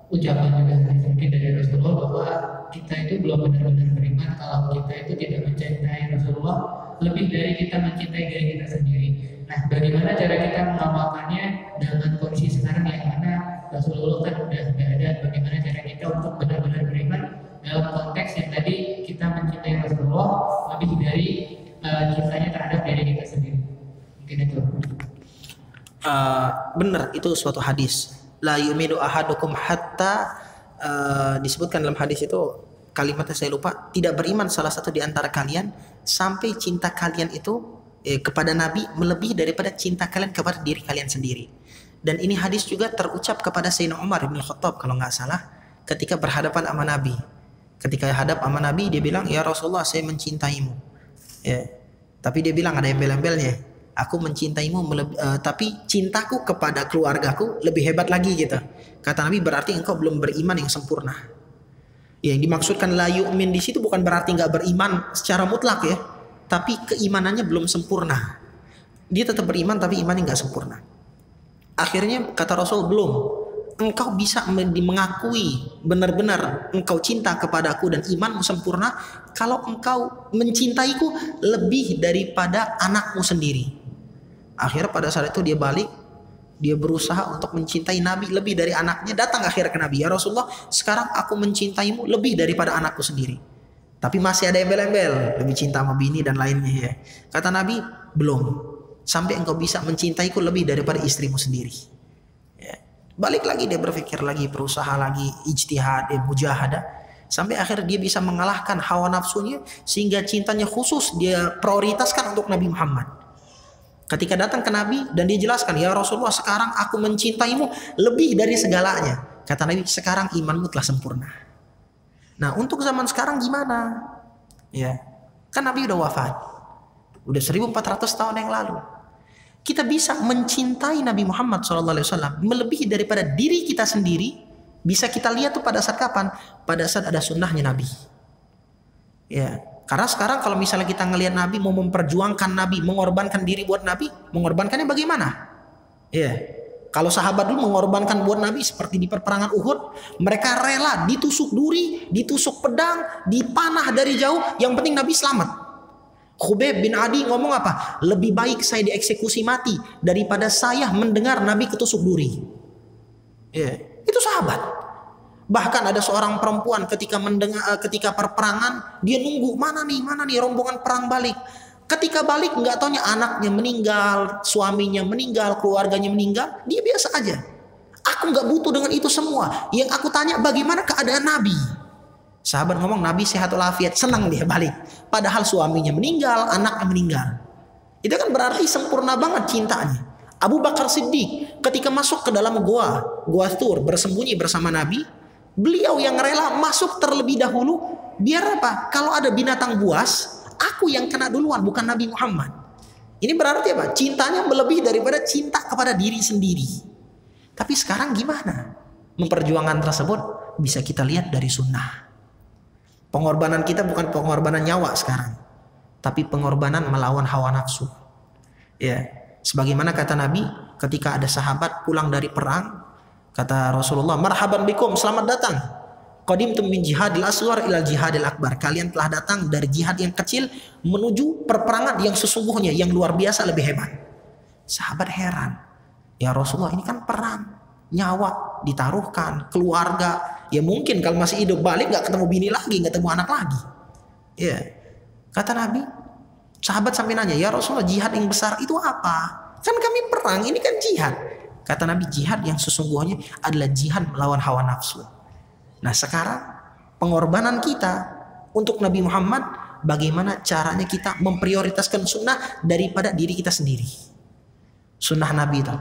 ucapan juga mungkin dari Rasulullah bahwa kita itu belum benar-benar beriman kalau kita itu tidak mencintai Rasulullah lebih dari kita mencintai diri kita sendiri. Nah, bagaimana cara kita mengamalkannya dengan kondisi sekarang yang mana Rasulullah kan udah nggak ada? Bagaimana cara kita untuk benar-benar beriman dalam konteks yang tadi kita mencintai Rasulullah lebih dari cintanya terhadap diri kita sendiri? Mungkin itu. Benar, itu suatu hadis. La yu'minu ahadukum hatta, disebutkan dalam hadis itu, kalimatnya saya lupa, tidak beriman salah satu di antara kalian sampai cinta kalian itu kepada Nabi melebihi daripada cinta kalian kepada diri kalian sendiri. Dan ini hadis juga terucap kepada Sayyidina Umar bin Khattab kalau nggak salah, ketika berhadapan sama Nabi. Ketika hadap sama Nabi, dia bilang, ya Rasulullah, saya mencintaimu. Ya. Tapi dia bilang ada embel-embelnya, aku mencintaimu, tapi cintaku kepada keluargaku lebih hebat lagi gitu. Kata Nabi, berarti engkau belum beriman yang sempurna. Ya, yang dimaksudkan la yu'min di situ bukan berarti nggak beriman secara mutlak ya, tapi keimanannya belum sempurna. Dia tetap beriman tapi imannya nggak sempurna. Akhirnya kata Rasul, belum. Engkau bisa mengakui benar-benar engkau cinta kepadaku dan imanmu sempurna kalau engkau mencintaiku lebih daripada anakmu sendiri. Akhirnya pada saat itu dia balik, dia berusaha untuk mencintai Nabi lebih dari anaknya. Datang akhirnya ke Nabi, ya Rasulullah, sekarang aku mencintaimu lebih daripada anakku sendiri. Tapi masih ada embel-embel, lebih cinta sama bini dan lainnya ya. Kata Nabi, belum. Sampai engkau bisa mencintaiku lebih daripada istrimu sendiri. Ya. Balik lagi dia berpikir lagi, berusaha lagi, ijtihad, mujahadah. Sampai akhirnya dia bisa mengalahkan hawa nafsunya sehingga cintanya khusus dia prioritaskan untuk Nabi Muhammad. Ketika datang ke Nabi dan dia jelaskan, ya Rasulullah, sekarang aku mencintaimu lebih dari segalanya. Kata Nabi, sekarang imanmu telah sempurna. Nah, untuk zaman sekarang gimana? Ya, kan Nabi udah wafat. Udah 1400 tahun yang lalu. Kita bisa mencintai Nabi Muhammad SAW melebihi daripada diri kita sendiri. Bisa kita lihat tuh pada saat kapan? Pada saat ada sunnahnya Nabi. Ya, karena sekarang kalau misalnya kita ngelihat Nabi mau memperjuangkan Nabi, mengorbankan diri buat Nabi, mengorbankannya bagaimana? Ya, kalau sahabat dulu mengorbankan buat Nabi seperti di peperangan Uhud, mereka rela ditusuk duri, ditusuk pedang, dipanah dari jauh, yang penting Nabi selamat. Khubayb bin Adi ngomong apa? Lebih baik saya dieksekusi mati daripada saya mendengar Nabi ketusuk duri. Ya, itu sahabat. Bahkan ada seorang perempuan ketika perperangan, dia nunggu mana nih rombongan perang balik. Ketika balik nggak taunya anaknya meninggal, suaminya meninggal, keluarganya meninggal, dia biasa aja. Aku nggak butuh dengan itu semua. Yang aku tanya bagaimana keadaan Nabi. Sahabat ngomong Nabi sehat walafiat, senang dia balik. Padahal suaminya meninggal, anaknya meninggal. Itu kan berarti sempurna banget cintanya. Abu Bakar Siddiq ketika masuk ke dalam gua Thur bersembunyi bersama Nabi, beliau yang rela masuk terlebih dahulu. Biar apa? Kalau ada binatang buas, aku yang kena duluan, bukan Nabi Muhammad. Ini berarti apa? Cintanya melebihi daripada cinta kepada diri sendiri. Tapi sekarang gimana? Memperjuangkan tersebut bisa kita lihat dari sunnah. Pengorbanan kita bukan pengorbanan nyawa sekarang, tapi pengorbanan melawan hawa nafsu. Ya, sebagaimana kata Nabi ketika ada sahabat pulang dari perang, kata Rasulullah, marhaban bikum, selamat datang. Qadimtum min jihadil asghar ilal jihadil akbar. Kalian telah datang dari jihad yang kecil menuju perperangan yang sesungguhnya, yang luar biasa, lebih hebat. Sahabat heran, ya Rasulullah, ini kan perang, nyawa ditaruhkan, keluarga. Ya mungkin kalau masih hidup balik nggak ketemu bini lagi, nggak ketemu anak lagi. Ya, kata Nabi, sahabat sampai nanya, ya Rasulullah, jihad yang besar itu apa? Kan kami perang, ini kan jihad. Kata Nabi, jihad yang sesungguhnya adalah jihad melawan hawa nafsu. Nah sekarang pengorbanan kita untuk Nabi Muhammad, bagaimana caranya kita memprioritaskan sunnah daripada diri kita sendiri. Sunnah Nabi itu,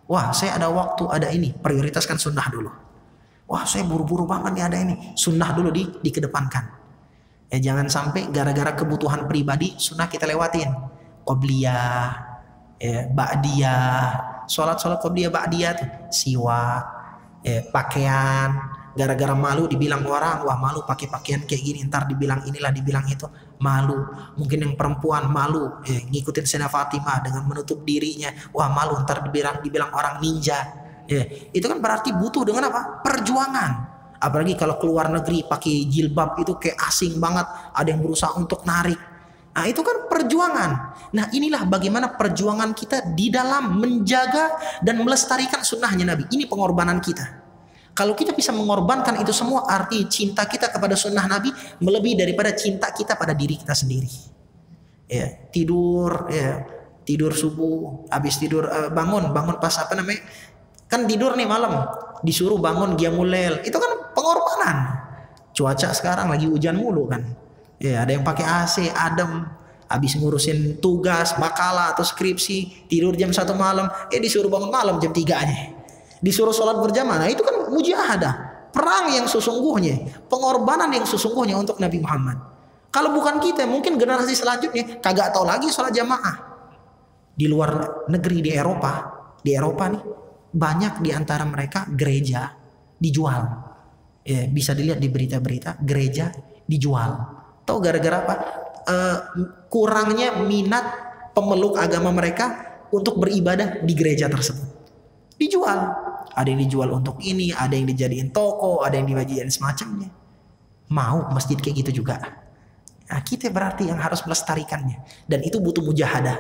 wah saya ada waktu, ada ini, prioritaskan sunnah dulu. Wah saya buru-buru banget nih, ada ini, sunnah dulu dikedepankan. Jangan sampai gara-gara kebutuhan pribadi sunnah kita lewatin. Qobliyah, ba'diyah, sholat qobliyah ba'diyah tuh, siwak, pakaian. Gara-gara malu dibilang orang, wah malu pakai pakaian kayak gini, ntar dibilang inilah, dibilang itu, malu. Mungkin yang perempuan malu, ngikutin Sayyidah Fatimah dengan menutup dirinya, wah malu, ntar dibilang orang ninja. Ya, itu kan berarti butuh dengan apa? Perjuangan. Apalagi kalau keluar negeri pakai jilbab itu kayak asing banget, ada yang berusaha untuk narik. Nah, itu kan perjuangan. Nah, inilah bagaimana perjuangan kita di dalam menjaga dan melestarikan sunnahnya Nabi. Ini pengorbanan kita. Kalau kita bisa mengorbankan itu semua, arti cinta kita kepada sunnah Nabi melebihi daripada cinta kita pada diri kita sendiri. Ya, tidur subuh, habis tidur bangun pas apa namanya? Kan tidur nih malam, disuruh bangun qiyamul lail. Itu kan pengorbanan. Cuaca sekarang lagi hujan mulu kan. Ya, ada yang pakai AC, adem, habis ngurusin tugas, makalah atau skripsi, tidur jam 1 malam, disuruh bangun malam jam 3-nya. Disuruh sholat berjamaah. Nah, itu kan mujahadah, perang yang sesungguhnya, pengorbanan yang sesungguhnya untuk Nabi Muhammad. Kalau bukan kita, mungkin generasi selanjutnya kagak tahu lagi sholat jamaah. Di luar negeri, di Eropa nih, banyak di antara mereka gereja dijual. Ya, bisa dilihat di berita-berita, gereja dijual. Tahu gara-gara apa? Kurangnya minat pemeluk agama mereka untuk beribadah di gereja tersebut. Dijual. Ada yang dijual untuk ini, ada yang dijadiin toko, ada yang dijadiin semacamnya. Mau masjid kayak gitu juga. Nah, kita berarti yang harus melestarikannya. Dan itu butuh mujahadah.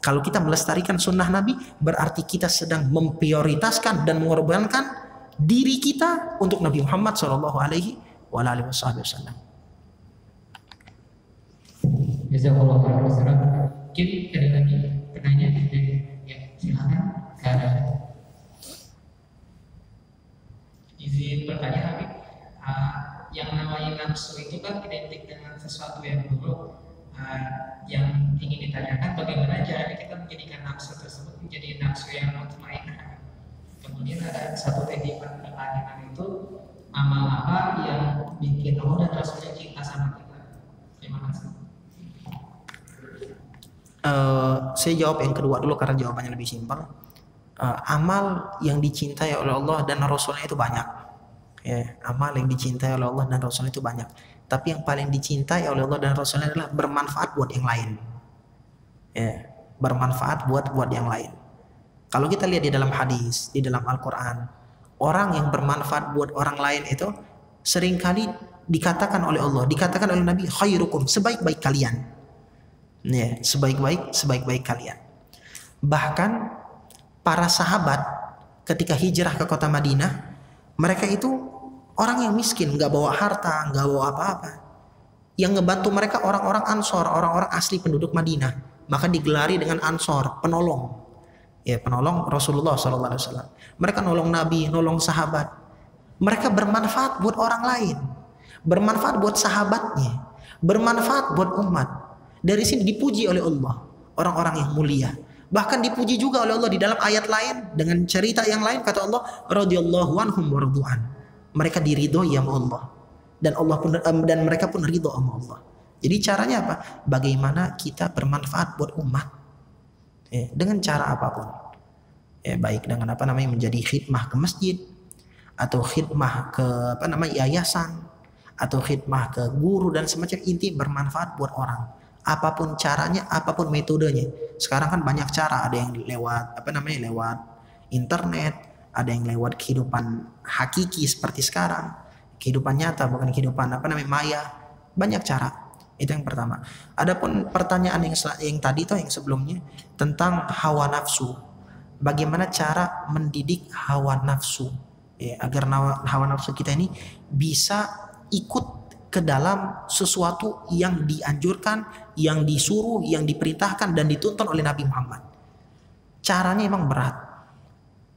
Kalau kita melestarikan sunnah Nabi, berarti kita sedang memprioritaskan dan mengorbankan diri kita untuk Nabi Muhammad SAW. Jazakallah khairan Ustaz. Mungkin ada lagi penanya? Ya, silakan. Ada izin bertanya Habib. Yang namanya nafsu itu kan identik dengan sesuatu yang buruk. Yang ingin ditanyakan bagaimana caranya kita menjadikan nafsu tersebut menjadi nafsu yang mutmainnah. Kemudian ada satu titipan pertanyaan itu, amal apa yang bikin Allah dan Rasulnya cinta sama kita? Terima kasih. Saya jawab yang kedua dulu karena jawabannya lebih simpel. Amal yang dicintai oleh Allah dan Rasulnya itu banyak. Ya, amal yang dicintai oleh Allah dan Rasulnya itu banyak. Tapi yang paling dicintai oleh Allah dan Rasulnya adalah bermanfaat buat yang lain. Ya, bermanfaat buat yang lain. Kalau kita lihat di dalam hadis, di dalam Al-Quran, orang yang bermanfaat buat orang lain itu seringkali dikatakan oleh Allah, dikatakan oleh Nabi, khairukum, sebaik-baik kalian. Ya, sebaik-baik kalian. Bahkan para sahabat ketika hijrah ke kota Madinah, mereka itu orang yang miskin, nggak bawa harta, nggak bawa apa-apa. Yang ngebantu mereka orang-orang Ansor, orang-orang asli penduduk Madinah. Maka digelari dengan Ansor, penolong. Ya, penolong Rasulullah SAW. Mereka nolong Nabi, nolong sahabat. Mereka bermanfaat buat orang lain, bermanfaat buat sahabatnya, bermanfaat buat umat. Dari sini dipuji oleh Allah orang-orang yang mulia. Bahkan dipuji juga oleh Allah di dalam ayat lain dengan cerita yang lain, kata Allah, radhiyallahu anhum wa radu'an. Mereka diridhoi sama Allah dan Allah pun dan mereka pun ridho sama Allah. Jadi caranya apa? Bagaimana kita bermanfaat buat umat? Ya, dengan cara apapun. Ya, baik dengan menjadi khidmah ke masjid, atau khidmah ke yayasan, atau khidmah ke guru dan semacam, inti bermanfaat buat orang. Apapun caranya, apapun metodenya. Sekarang kan banyak cara, ada yang lewat lewat internet, ada yang lewat kehidupan hakiki seperti sekarang, kehidupan nyata bukan kehidupan maya. Banyak cara. Itu yang pertama. Adapun pertanyaan yang tadi yang sebelumnya tentang hawa nafsu. Bagaimana cara mendidik hawa nafsu, ya, agar hawa nafsu kita ini bisa ikut ke dalam sesuatu yang dianjurkan, yang disuruh, yang diperintahkan dan dituntun oleh Nabi Muhammad. Caranya emang berat.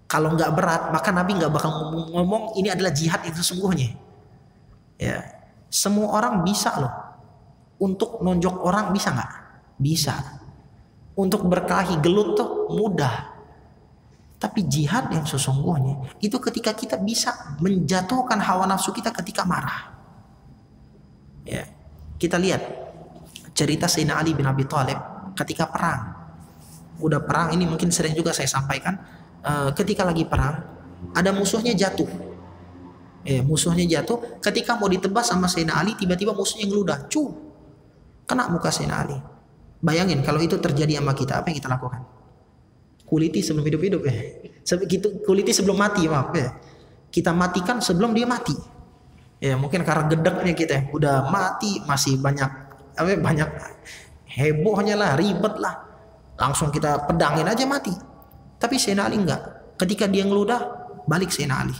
Kalau nggak berat, maka Nabi nggak bakal ngomong ini adalah jihad yang sesungguhnya. Ya, semua orang bisa loh. Untuk nonjok orang bisa nggak? Bisa. Untuk berkelahi gelut tuh mudah. Tapi jihad yang sesungguhnya itu ketika kita bisa menjatuhkan hawa nafsu kita ketika marah. Ya, kita lihat cerita Sayyidina Ali bin Abi Thalib ketika perang. Udah perang, ini mungkin sering juga saya sampaikan. Ketika lagi perang, ada musuhnya jatuh. Musuhnya jatuh. Ketika mau ditebas sama Sayyidina Ali, tiba-tiba musuhnya ngeludah, kena muka Sayyidina Ali. Bayangin kalau itu terjadi sama kita, apa yang kita lakukan? kuliti sebelum hidup-hidup ya. Kuliti sebelum mati, maaf ya. Kita matikan sebelum dia mati. Ya mungkin karena gedeknya kita udah mati masih banyak banyak hebohnya lah, ribet lah. Langsung kita pedangin aja mati. Tapi Sayyidina Ali enggak. Ketika dia ngeludah, balik Sayyidina Ali.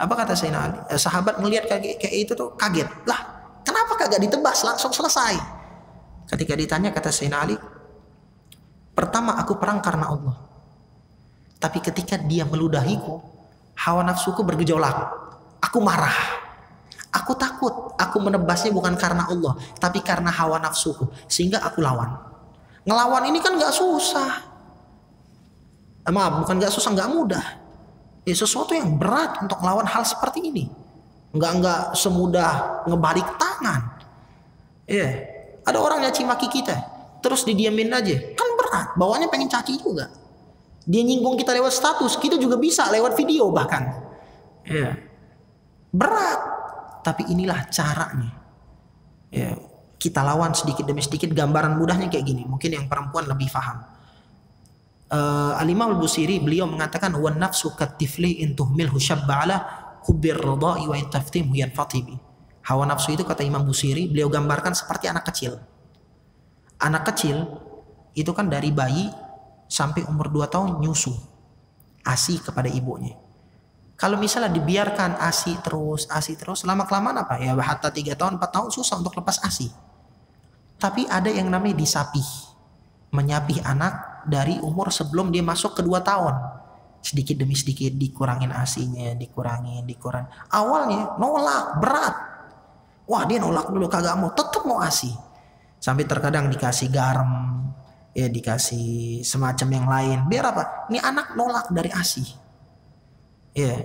Apa kata Sayyidina Ali? Sahabat ngelihat kayak itu tuh kaget. Lah, kenapa kagak ditebas langsung selesai? Ketika ditanya kata Sayyidina Ali, pertama aku perang karena Allah. Tapi ketika dia meludahiku, hawa nafsuku bergejolak. Aku marah. Aku takut. Aku menebasnya bukan karena Allah, tapi karena hawa nafsuku. Sehingga aku lawan. Ngelawan ini kan gak susah. Maaf, bukan gak susah, gak mudah. Ya, sesuatu yang berat untuk melawan hal seperti ini. Nggak semudah ngebalik tangan. Ya, ada orang nyaci maki kita, terus didiamin aja, kan berat. Bawaannya pengen caci juga. Dia nyinggung kita lewat status, kita juga bisa lewat video bahkan. Ya, berat. Tapi inilah caranya. Ya, kita lawan sedikit demi sedikit. Gambaran mudahnya kayak gini. Mungkin yang perempuan lebih paham. Al-Imam Al-Busiri beliau mengatakan wan nafsu katifli in tuhmilhu syabba ala hubbir ridai wa in taftimhu yanfatibi. Hawa nafsu itu kata Imam Busiri beliau gambarkan seperti anak kecil. Anak kecil itu kan dari bayi sampai umur 2 tahun nyusu ASI kepada ibunya. Kalau misalnya dibiarkan ASI terus lama-kelamaan apa? Ya hatta 3 tahun 4 tahun susah untuk lepas ASI. Tapi ada yang namanya disapih. Menyapih anak dari umur sebelum dia masuk ke 2 tahun. Sedikit demi sedikit dikurangin ASI-nya, dikurangin. Awalnya nolak, berat. Wah, dia nolak dulu, kagak mau, tetap mau ASI. Sampai terkadang dikasih garam, ya dikasih semacam yang lain. Biar apa? Ini anak nolak dari ASI. Ya.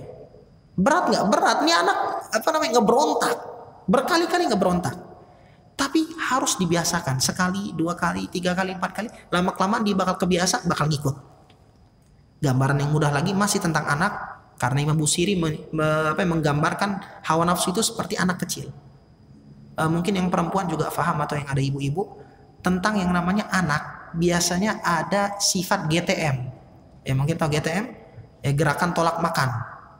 Berat nggak? Berat. Ini anak ngeberontak. Berkali-kali ngeberontak. Tapi harus dibiasakan. Sekali, 2 kali, 3 kali, 4 kali. Lama-kelamaan dia bakal kebiasa, bakal ngikut. Gambaran yang mudah lagi masih tentang anak. Karena Imam Busiri menggambarkan hawa nafsu itu seperti anak kecil. Mungkin yang perempuan juga paham atau yang ada ibu-ibu. Tentang yang namanya anak. Biasanya ada sifat GTM. Ya mungkin tahu GTM? Ya, gerakan tolak makan.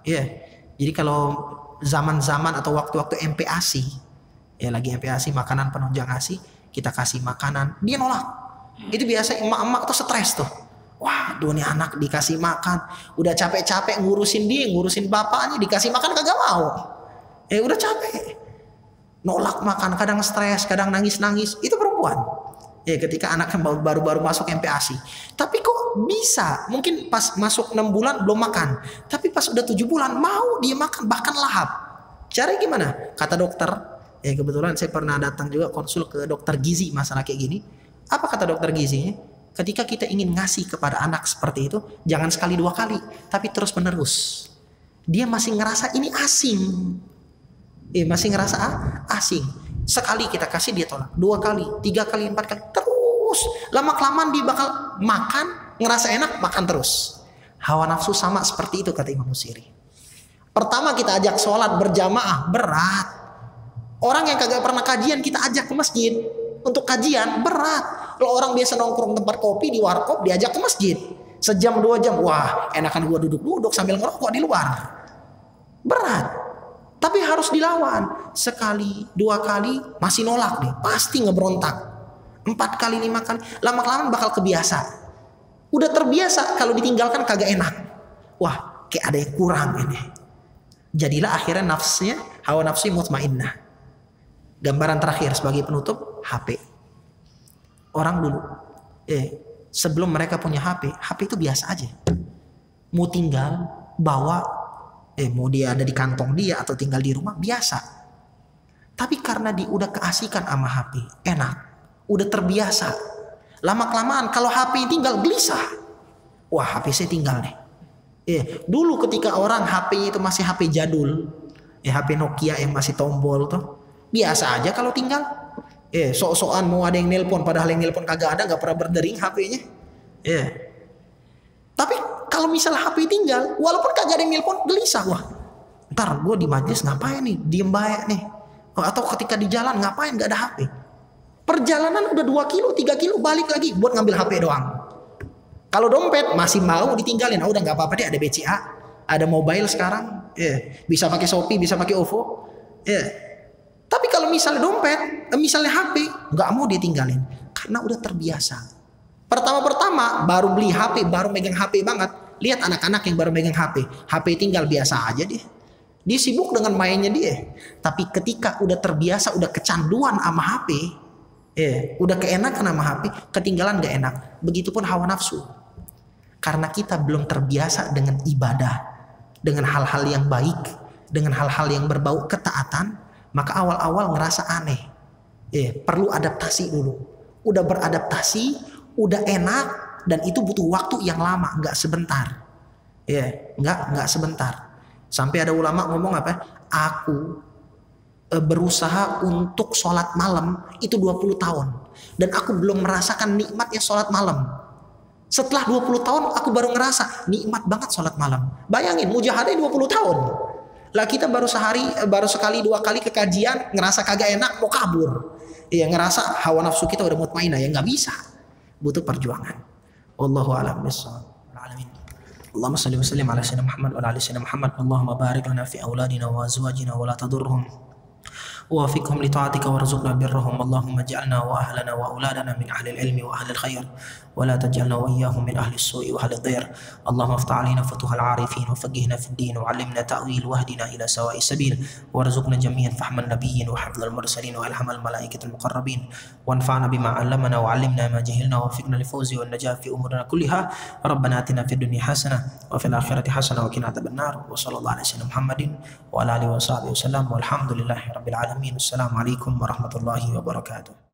Ya. Jadi kalau zaman-zaman atau waktu-waktu MPASI. Ya lagi MPASI, makanan penunjang ASI, kita kasih makanan, dia nolak. Itu biasa emak-emak tuh stres tuh. Wah, nih anak dikasih makan, udah capek-capek ngurusin dia, ngurusin bapaknya, dikasih makan kagak mau. Udah capek. Nolak makan, kadang stres, kadang nangis-nangis. Itu perempuan. Ya ketika anaknya baru-baru masuk MPASI. Tapi kok bisa? Mungkin pas masuk 6 bulan belum makan. Tapi pas udah 7 bulan mau dia makan, bahkan lahap. Caranya gimana? Kata dokter, kebetulan saya pernah datang juga konsul ke dokter gizi masalah kayak gini. Apa kata dokter gizinya? Ketika kita ingin ngasih kepada anak seperti itu, jangan sekali 2 kali, tapi terus menerus. Dia masih ngerasa ini asing. Masih ngerasa asing. Sekali kita kasih dia tolak, 2 kali, 3 kali, 4 kali, terus. Lama-kelamaan dia bakal makan, ngerasa enak, makan terus. Hawa nafsu sama seperti itu kata Imam Busiri. Pertama kita ajak sholat berjamaah, berat. Orang yang kagak pernah kajian kita ajak ke masjid untuk kajian, berat. Kalau orang biasa nongkrong tempat kopi di warkop, diajak ke masjid 1 jam 2 jam, wah enakan gua duduk-duduk sambil ngerokok di luar. Berat. Tapi harus dilawan. Sekali, 2 kali masih nolak deh, pasti ngeberontak. 4 kali, 5 kali, lama-kelamaan bakal kebiasa. Udah terbiasa kalau ditinggalkan kagak enak. Wah, kayak ada yang kurang ini. Jadilah akhirnya nafsunya, hawa nafsu mutmainnah. Gambaran terakhir sebagai penutup, HP. Orang dulu sebelum mereka punya HP itu biasa aja. Mau tinggal bawa, mau dia ada di kantong dia atau tinggal di rumah biasa. Tapi karena dia udah keasikan sama HP, enak, udah terbiasa. Lama-kelamaan kalau HP tinggal gelisah. Wah, HP saya tinggal nih. Dulu ketika orang HP-nya itu masih HP jadul, HP Nokia yang masih tombol tuh. Biasa aja kalau tinggal. Sok-sokan mau ada yang nelpon, padahal yang nelpon kagak ada, nggak pernah berdering HP-nya. Tapi kalau misalnya HP tinggal, walaupun kagak ada yang nelpon, gelisah. Wah, ntar gue di majelis ngapain nih? Diem baik nih. Atau ketika di jalan ngapain nggak ada HP? Perjalanan udah 2 kilo, 3 kilo, balik lagi buat ngambil HP doang. Kalau dompet masih mau ditinggalin, udah nggak apa-apa deh, ada BCA, ada mobile sekarang, bisa pakai Shopee, bisa pakai OVO, Tapi kalau misalnya dompet, misalnya HP, nggak mau ditinggalin, karena udah terbiasa. Pertama-pertama baru beli HP, baru megang HP banget. Lihat anak-anak yang baru megang HP tinggal biasa aja dia. Dia sibuk dengan mainnya dia. Tapi ketika udah terbiasa, udah kecanduan sama HP, udah keenakan sama HP, ketinggalan gak enak. Begitupun hawa nafsu. Karena kita belum terbiasa dengan ibadah, dengan hal-hal yang baik, dengan hal-hal yang berbau ketaatan, maka awal-awal ngerasa aneh. Perlu adaptasi dulu. Udah beradaptasi, udah enak, dan itu butuh waktu yang lama, nggak sebentar. Nggak sebentar. Sampai ada ulama ngomong apa? Aku berusaha untuk sholat malam itu 20 tahun. Dan aku belum merasakan nikmatnya sholat malam. Setelah 20 tahun aku baru ngerasa nikmat banget sholat malam. Bayangin, mujahadah 20 tahun. Lah kita baru sekali 2 kali ke kajian, ngerasa kagak enak, mau kabur. Ngerasa hawa nafsu kita udah mutmainah, ya nggak bisa. Butuh perjuangan. Wallahu a'lam bishawab. Allahumma salli wa sallim ala sayyidina Muhammad wa ala ali sayyidina Muhammad. Allahumma barik lana fi auladina wa azwajina wa la tadurruhum. ووفقهم لطاعتك وارزقنا برهم اللهم اجعلنا واهلنا واولادنا من اهل العلم واهل الخير ولا تجعلنا واياهم من اهل السوء واهل الضير اللهم افتح علينا فتوح العارفين وفقهنا في الدين وعلمنا تاويل واهدنا الى سواء السبيل وارزقنا جميعا فهم النبيين وحفظ المرسلين والهم الملائكه المقربين وانفعنا بما علمنا وعلمنا ما جهلنا ووفقنا للفوز والنجاة في امورنا كلها ربنا اتنا في الدنيا حسنه وفي الاخره حسنه وقنا عذاب النار وصلى الله على سيدنا محمد وعلى اله وصحبه وسلم والحمد لله رب العالمين. Assalamualaikum warahmatullahi wabarakatuh.